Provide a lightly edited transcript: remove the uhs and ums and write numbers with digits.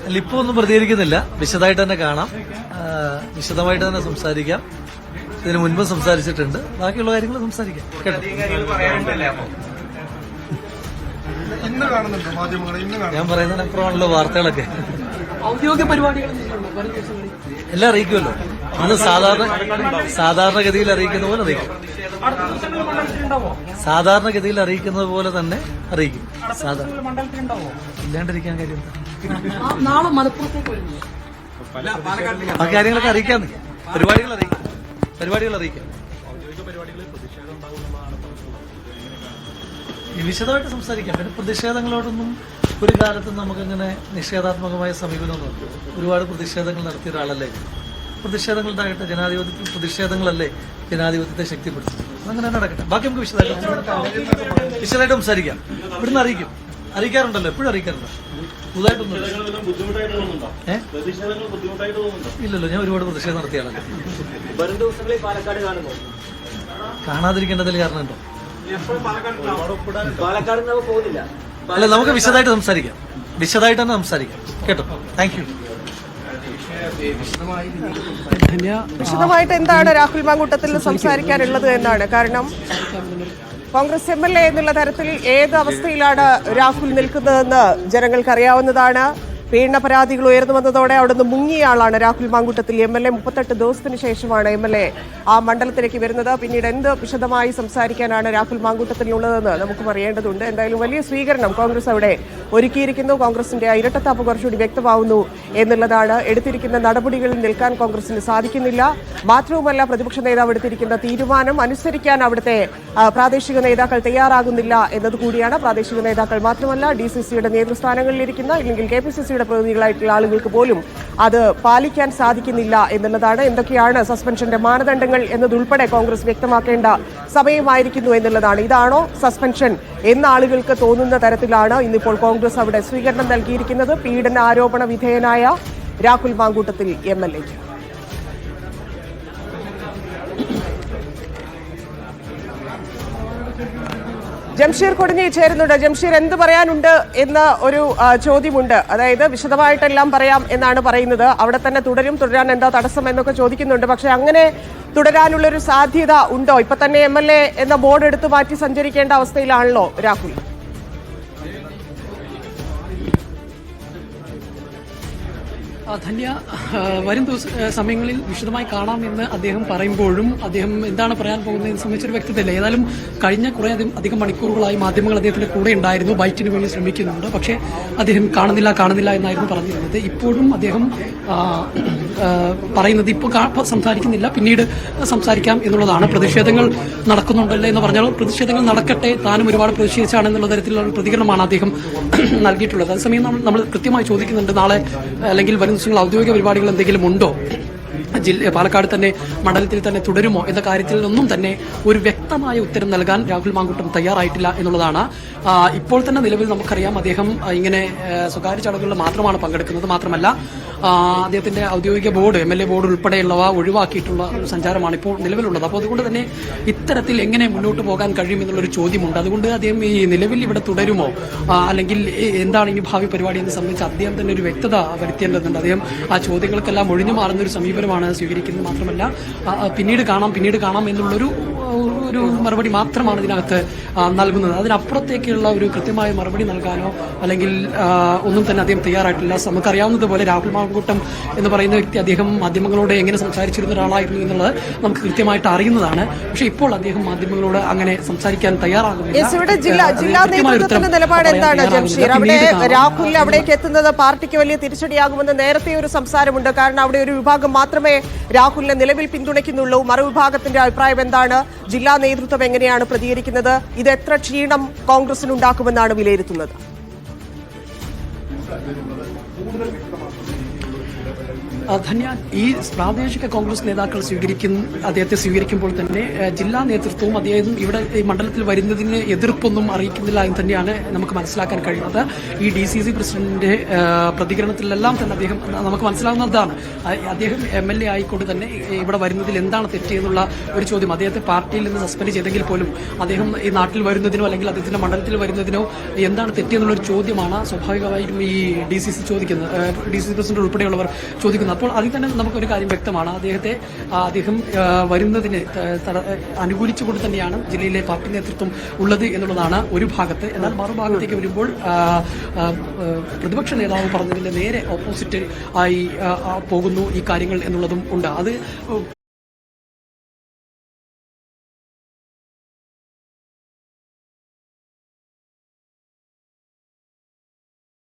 അല്ല, ഇപ്പൊ ഒന്നും പ്രതികരിക്കുന്നില്ല. വിശദമായിട്ട് തന്നെ കാണാം, വിശദമായിട്ട് തന്നെ സംസാരിക്കാം. ഇതിന് മുൻപ് സംസാരിച്ചിട്ടുണ്ട്. ബാക്കിയുള്ള കാര്യങ്ങൾ സംസാരിക്കാം. കേട്ടോ, ഞാൻ പറയുന്നതിനപ്പുറമാണല്ലോ വാർത്തകളൊക്കെ. ഔദ്യോഗിക പരിപാടികൾ എല്ലാം അറിയിക്കുമല്ലോ. അത് സാധാരണഗതിയിൽ അറിയിക്കുന്ന പോലെ അറിയിക്കും. സാധാരണഗതിയിൽ അറിയിക്കുന്നത് പോലെ തന്നെ അറിയിക്കും. ഇല്ലാണ്ടിരിക്കാൻ കാര്യം നാളെ മലപ്പുറത്തേക്ക് വരുന്നു. ആ കാര്യങ്ങളൊക്കെ അറിയിക്കാന്ന്. പരിപാടികൾ അറിയിക്കാം. വിശദമായിട്ട് സംസാരിക്കാം. പിന്നെ പ്രതിഷേധങ്ങളോടൊന്നും ഒരു കാലത്തും നമുക്കങ്ങനെ നിഷേധാത്മകമായ സമീപനമൊന്നും. ഒരുപാട് പ്രതിഷേധങ്ങൾ നടത്തിയ ഒരാളല്ലേ. പ്രതിഷേധങ്ങളുണ്ടാകട്ടെ. പ്രതിഷേധങ്ങളല്ലേ ജനാധിപത്യത്തെ ശക്തിപ്പെടുത്തുന്നത്. അങ്ങനെ നടക്കട്ടെ. ബാക്കി നമുക്ക് വിശദമായിട്ട് സംസാരിക്കാം. ഇവിടുന്ന് അറിയിക്കാറുണ്ടല്ലോ, എപ്പോഴും അറിയിക്കാറുണ്ടോ? പുതുതായിട്ടൊന്നും ഇല്ലല്ലോ. ഞാൻ ഒരുപാട് പ്രതിഷേധം നടത്തിയാളല്ലേ. കാണാതിരിക്കേണ്ടതിൽ കാരണമുണ്ടോ? അല്ല, നമുക്ക് വിശദമായിട്ട് സംസാരിക്കാം. വിശദമായിട്ട് തന്നെ സംസാരിക്കാം. കേട്ടോ, താങ്ക് യു. വിശദമായിട്ട് എന്താണ് രാഹുൽ മാങ്കൂട്ടത്തിൽ സംസാരിക്കാനുള്ളത് എന്നാണ്. കാരണം കോൺഗ്രസ് MLA എന്നുള്ള തരത്തിൽ ഏത് അവസ്ഥയിലാണ് രാഹുൽ നിൽക്കുന്നതെന്ന് ജനങ്ങൾക്കറിയാവുന്നതാണ്. പീഡന പരാതികൾ ഉയർന്നു വന്നതോടെ അവിടെ നിന്ന് മുങ്ങിയ ആളാണ് രാഹുൽ മാങ്കൂട്ടത്തിൽ. MLA 38 ദിവസത്തിന് ശേഷമാണ് MLA ആ മണ്ഡലത്തിലേക്ക് വരുന്നത്. പിന്നീട് എന്ത് വിശദമായി സംസാരിക്കാനാണ് രാഹുൽ മാങ്കൂട്ടത്തിനുള്ളതെന്ന് നമുക്ക് പറയേണ്ടതുണ്ട്. എന്തായാലും വലിയ സ്വീകരണം കോൺഗ്രസ് അവിടെ ഒരുക്കിയിരിക്കുന്നു. കോൺഗ്രസിന്റെ ഇരട്ടത്താപ്പ് കുറച്ചുകൂടി വ്യക്തമാവുന്നു എന്നുള്ളതാണ്. എടുത്തിരിക്കുന്ന നടപടികളിൽ നിൽക്കാൻ കോൺഗ്രസിന് സാധിക്കുന്നില്ല. മാത്രവുമല്ല, പ്രതിപക്ഷ നേതാവ് എടുത്തിരിക്കുന്ന തീരുമാനം അനുസരിക്കാൻ അവിടുത്തെ പ്രാദേശിക നേതാക്കൾ തയ്യാറാകുന്നില്ല എന്നതുകൂടിയാണ്. പ്രാദേശിക നേതാക്കൾ മാത്രമല്ല, DCCയുടെ നേതൃസ്ഥാനങ്ങളിലിരിക്കുന്ന ഇല്ലെങ്കിൽ KPCCയുടെ പ്രതിനിധികളായിട്ടുള്ള ആളുകൾക്ക് പോലും അത് പാലിക്കാൻ സാധിക്കുന്നില്ല എന്നുള്ളതാണ്. എന്തൊക്കെയാണ് സസ്പെൻഷന്റെ മാനദണ്ഡങ്ങൾ എന്നതുൾപ്പെടെ കോൺഗ്രസ് വ്യക്തമാക്കേണ്ട സമയമായിരിക്കുന്നു എന്നുള്ളതാണ്. ഇതാണോ സസ്പെൻഷൻ എന്ന ആളുകൾക്ക് തോന്നുന്ന തരത്തിലാണ് ഇന്നിപ്പോൾ കോൺഗ്രസ് അവിടെ സ്വീകരണം നൽകിയിരിക്കുന്നത് പീഡന ആരോപണ വിധേയനായ രാഹുൽ മാങ്കൂട്ടത്തിൽ MLAക്ക്. ജംഷീർ കൊടിഞ്ഞി ചേരുന്നുണ്ട്. ജംഷീർ, എന്ത് പറയാനുണ്ട് എന്ന ഒരു ചോദ്യമുണ്ട്. അതായത് വിശദമായിട്ടെല്ലാം പറയാം എന്നാണ് പറയുന്നത്. അവിടെ തന്നെ തുടരാൻ എന്താ തടസ്സം എന്നൊക്കെ ചോദിക്കുന്നുണ്ട്. പക്ഷെ അങ്ങനെ തുടരാനുള്ളൊരു സാധ്യത ഉണ്ടോ? ഇപ്പൊ തന്നെ MLA എന്ന ബോർഡ് എടുത്തു മാറ്റി സഞ്ചരിക്കേണ്ട അവസ്ഥയിലാണല്ലോ രാഹുൽ. ധന്യ, വരും സമയങ്ങളിൽ വിശദമായി കാണാമെന്ന് അദ്ദേഹം പറയുമ്പോഴും അദ്ദേഹം എന്താണ് പറയാൻ പോകുന്നതിനെ സംബന്ധിച്ചൊരു വ്യക്തതയില്ല. ഏതായാലും കഴിഞ്ഞ കുറേ അധികം മണിക്കൂറുകളായി മാധ്യമങ്ങൾ അദ്ദേഹത്തിന്റെ കൂടെ ഉണ്ടായിരുന്നു. ബൈറ്റിന് വേണ്ടി ശ്രമിക്കുന്നുണ്ട്. പക്ഷേ അദ്ദേഹം കാണുന്നില്ല എന്നായിരുന്നു പറഞ്ഞിരുന്നത്. ഇപ്പോഴും അദ്ദേഹം പറയുന്നത് ഇപ്പോൾ സംസാരിക്കുന്നില്ല, പിന്നീട് സംസാരിക്കാം എന്നുള്ളതാണ്. പ്രതിഷേധങ്ങൾ നടക്കുന്നുണ്ടല്ലോ എന്ന് പറഞ്ഞാൽ പ്രതിഷേധങ്ങൾ നടക്കട്ടെ, താനും ഒരുപാട് പ്രതിഷേധിച്ചാണെന്നുള്ള തരത്തിലുള്ള പ്രതികരണമാണ് അദ്ദേഹം നൽകിയിട്ടുള്ളത്. അതേസമയം നമ്മൾ കൃത്യമായി ചോദിക്കുന്നുണ്ട്, നാളെ അല്ലെങ്കിൽ വരും ദിവസങ്ങളിൽ ഔദ്യോഗിക പരിപാടികൾ എന്തെങ്കിലും ഉണ്ടോ, പാലക്കാട് തന്നെ മണ്ഡലത്തിൽ തന്നെ തുടരുമോ എന്ന കാര്യത്തിൽ ഒന്നും തന്നെ ഒരു വ്യക്തമായ ഉത്തരം നൽകാൻ രാഹുൽ മാങ്കൂട്ടം തയ്യാറായിട്ടില്ല എന്നുള്ളതാണ്. ഇപ്പോൾ തന്നെ നിലവിൽ നമുക്കറിയാം അദ്ദേഹം ഇങ്ങനെ സ്വകാര്യ ചടങ്ങുകളിൽ മാത്രമാണ് പങ്കെടുക്കുന്നത്. മാത്രമല്ല, അദ്ദേഹത്തിന്റെ ഔദ്യോഗിക ബോർഡ് MLA ബോർഡ് ഉൾപ്പെടെയുള്ളവ ഒഴിവാക്കിയിട്ടുള്ള സഞ്ചാരമാണ് ഇപ്പോൾ നിലവിലുള്ളത്. അപ്പോൾ അതുകൊണ്ട് തന്നെ ഇത്തരത്തിൽ എങ്ങനെ മുന്നോട്ട് പോകാൻ കഴിയും എന്നുള്ളൊരു ചോദ്യമുണ്ട്. അതുകൊണ്ട് അദ്ദേഹം ഈ നിലവിൽ ഇവിടെ തുടരുമോ അല്ലെങ്കിൽ എന്താണ് ഇനി ഭാവി പരിപാടി എന്ന് സംബന്ധിച്ച് അദ്ദേഹം തന്നെ ഒരു വ്യക്തത വരുത്തേണ്ടതുണ്ട്. അദ്ദേഹം ആ ചോദ്യങ്ങൾക്കെല്ലാം ഒഴിഞ്ഞു മാറുന്ന ഒരു സമീപനമാണ് സ്വീകരിക്കുന്നത്. മാത്രമല്ല, പിന്നീട് കാണാം എന്നുള്ളൊരു മറുപടി മാത്രമാണ് ഇതിനകത്ത് നൽകുന്നത്. അതിനപ്പുറത്തേക്കുള്ള ഒരു കൃത്യമായ മറുപടി നൽകാനോ അല്ലെങ്കിൽ ഒന്നും തന്നെ അദ്ദേഹം തയ്യാറായിട്ടില്ല. നമുക്കറിയാവുന്നതുപോലെ രാഹുൽ മാങ്കൂട്ടം എന്ന് പറയുന്ന വ്യക്തി അദ്ദേഹം മാധ്യമങ്ങളോട് എങ്ങനെ സംസാരിച്ചിരുന്ന ഒരാളായിരുന്നു എന്നുള്ളത് നമുക്ക് കൃത്യമായിട്ട് അറിയുന്നതാണ്. പക്ഷെ ഇപ്പോൾ അദ്ദേഹം മാധ്യമങ്ങളോട് അങ്ങനെ സംസാരിക്കാൻ തയ്യാറാകുന്നില്ല. ജില്ലാ നേതൃത്വത്തിന്റെ നിലപാട് എന്താണ് ജംഷീർ? അവിടെ രാഹുൽ അവിടേക്ക് എത്തുന്നത് പാർട്ടിക്ക് വലിയ തിരിച്ചടിയാകുമെന്ന് നേരത്തെ ഒരു സംസാരമുണ്ട്. കാരണം അവിടെ ഒരു വിഭാഗം മാത്രമേ രാഹുലിനെ നിലവിൽ പിന്തുണയ്ക്കുന്നുള്ളൂ. മറുവിഭാഗത്തിന്റെ അഭിപ്രായം എന്താണ്? ജില്ലാ നേതൃത്വം എങ്ങനെയാണ് പ്രതികരിക്കുന്നത്? ഇത് എത്ര ക്ഷീണം കോൺഗ്രസിനുണ്ടാക്കുമെന്നാണ് വിലയിരുത്തുന്നത്? ധന്യ, ഈ പ്രാദേശിക കോൺഗ്രസ് നേതാക്കൾ അദ്ദേഹത്തെ സ്വീകരിക്കുമ്പോൾ തന്നെ ജില്ലാ നേതൃത്വവും അദ്ദേഹം ഇവിടെ ഈ മണ്ഡലത്തിൽ വരുന്നതിന് എതിർപ്പൊന്നും അറിയിക്കുന്നില്ല എന്ന് തന്നെയാണ് നമുക്ക് മനസ്സിലാക്കാൻ കഴിയുന്നത്. ഈ DCC പ്രസിഡന്റിന്റെ പ്രതികരണത്തിലെല്ലാം തന്നെ അദ്ദേഹം നമുക്ക് മനസ്സിലാവുന്നതാണ്. അദ്ദേഹം MLA ആയിക്കൊണ്ട് തന്നെ ഇവിടെ വരുന്നതിൽ എന്താണ് തെറ്റെന്നുള്ള ഒരു ചോദ്യം അദ്ദേഹത്തെ പാർട്ടിയിൽ നിന്ന് സസ്പെൻഡ് ചെയ്തെങ്കിൽ പോലും അദ്ദേഹം ഈ നാട്ടിൽ വരുന്നതിനോ അല്ലെങ്കിൽ അദ്ദേഹത്തിന്റെ മണ്ഡലത്തിൽ വരുന്നതിനോ എന്താണ് തെറ്റെന്നുള്ളൊരു ചോദ്യമാണ് സ്വാഭാവികമായും ഈ DCC ചോദിക്കുന്നത്, DCC പ്രസിഡന്റ് ഉൾപ്പെടെയുള്ളവർ ചോദിക്കുന്നത്. അപ്പോൾ അതിൽ തന്നെ നമുക്കൊരു കാര്യം വ്യക്തമാണ്, അദ്ദേഹം വരുന്നതിന് അനുകൂലിച്ചുകൊണ്ട് തന്നെയാണ് ജില്ലയിലെ പാർട്ടി നേതൃത്വം ഉള്ളത് എന്നുള്ളതാണ് ഒരു ഭാഗത്ത്. എന്നാൽ മറുഭാഗത്തേക്ക് വരുമ്പോൾ പ്രതിപക്ഷ നേതാവ് പറഞ്ഞതിന്റെ നേരെ ഓപ്പോസിറ്റ് ആയി പോകുന്നു ഈ കാര്യങ്ങൾ എന്നുള്ളതും ഉണ്ട്. അത്